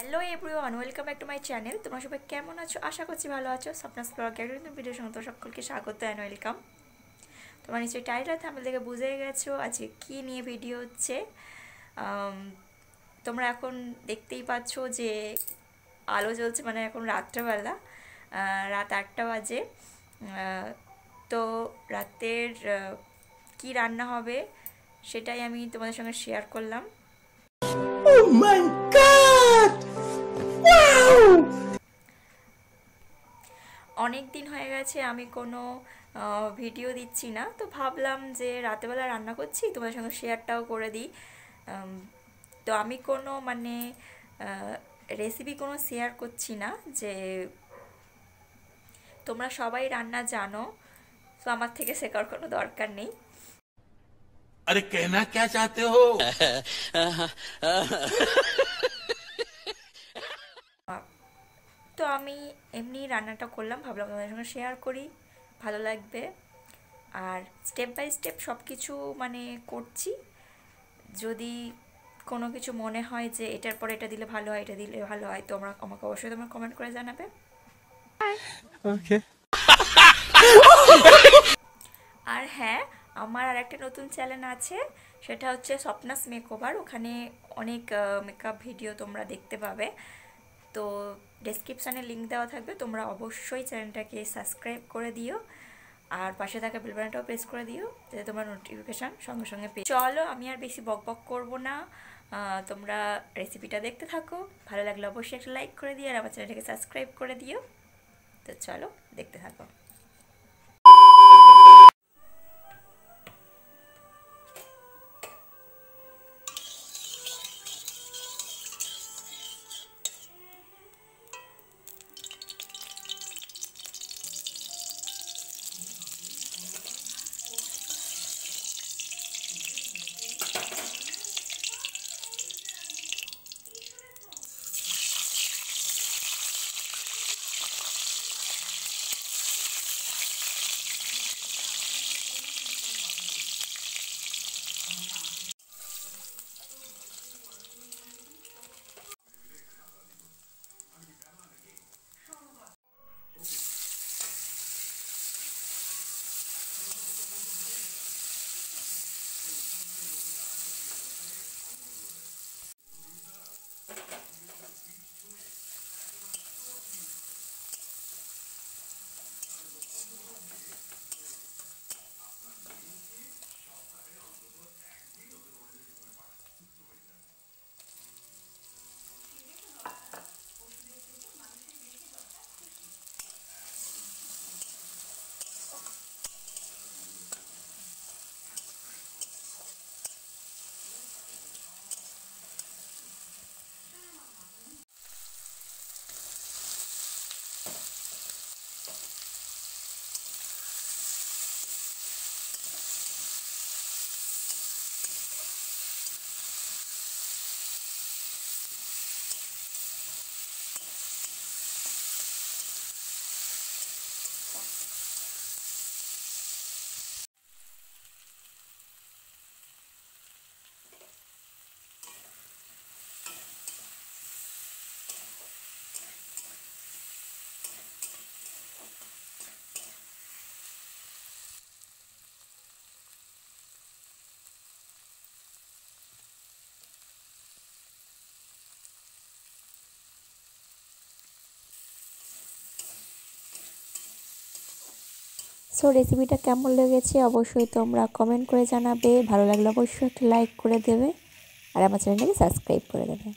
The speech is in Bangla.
Hello everyone, welcome back to my channel. তোমরা সবাই কেমন আছো? আশা করছি ভালো আছো। স্বপ্নাস ব্লগের ভিডিওর সঙ্গে তো সকলকে স্বাগত অ্যান্ড ওয়েলকাম। তোমরা নিশ্চয়ই টাইটেল থাম্বনেল দেখে বুঝে গেছো আজকে কী নিয়ে ভিডিও হচ্ছে। তোমরা এখন দেখতেই পাচ্ছ যে আলো জ্বলছে, মানে এখন রাত্রেবেলা, রাত 8টা বাজে। তো রাতের কি রান্না হবে সেটাই আমি তোমাদের সঙ্গে শেয়ার করলাম। Oh my God! Wow! অনেক দিন হয়ে গেছে আমি কোনো ভিডিও দিচ্ছি না, তো ভাবলাম যে রাতেবেলা রান্না করছি তোমাদের সঙ্গে শেয়ারটাও করে দিই। তো আমি কোনো রেসিপি কোনো শেয়ার করছি না, যে তোমরা সবাই রান্না জানো, তো আমার থেকে শেখার কোনো দরকার নেই। अरे कहना क्या चाहते हो? তো আমি এমনি রান্নাটা করলাম, ভাবলাম তোমাদের সঙ্গে শেয়ার করি, ভালো লাগবে। আর স্টেপ বাই স্টেপ সব কিছু করছি। যদি কোনো কিছু মনে হয় যে এটার পরে এটা দিলে ভালো হয়, এটা দিলে ভালো হয়, তো আমাকে অবশ্যই তোমরা কমেন্ট করে জানাবে। ওকে। আর হ্যাঁ, আমার আর একটা নতুন চ্যানেল আছে, সেটা হচ্ছে স্বপ্নাস মেকওভার। ওখানে অনেক মেকআপ ভিডিও তোমরা দেখতে পাবে। তো ডেসক্রিপশানে লিঙ্ক দেওয়া থাকবে, তোমরা অবশ্যই চ্যানেলটাকে সাবস্ক্রাইব করে দিও, আর পাশে থাকা বেল বাটনটাও প্রেস করে দিও, যাতে তোমরা নোটিফিকেশান সঙ্গে সঙ্গে পেয়ে। চলো, আমি আর বেশি বক বক করবো না, তোমরা রেসিপিটা দেখতে থাকো। ভালো লাগলে অবশ্যই একটা লাইক করে দিও, আর আমার চ্যানেলটাকে সাবস্ক্রাইব করে দিও। তো চলো দেখতে থাকো। সো রেসিপিটা কেমন লেগেছে অবশ্যই তোমরা কমেন্ট করে জানাবে। ভালো লাগলে অবশ্যই একটা লাইক করে দেবে, আর আমার চ্যানেলটাকে সাবস্ক্রাইব করে দেবে।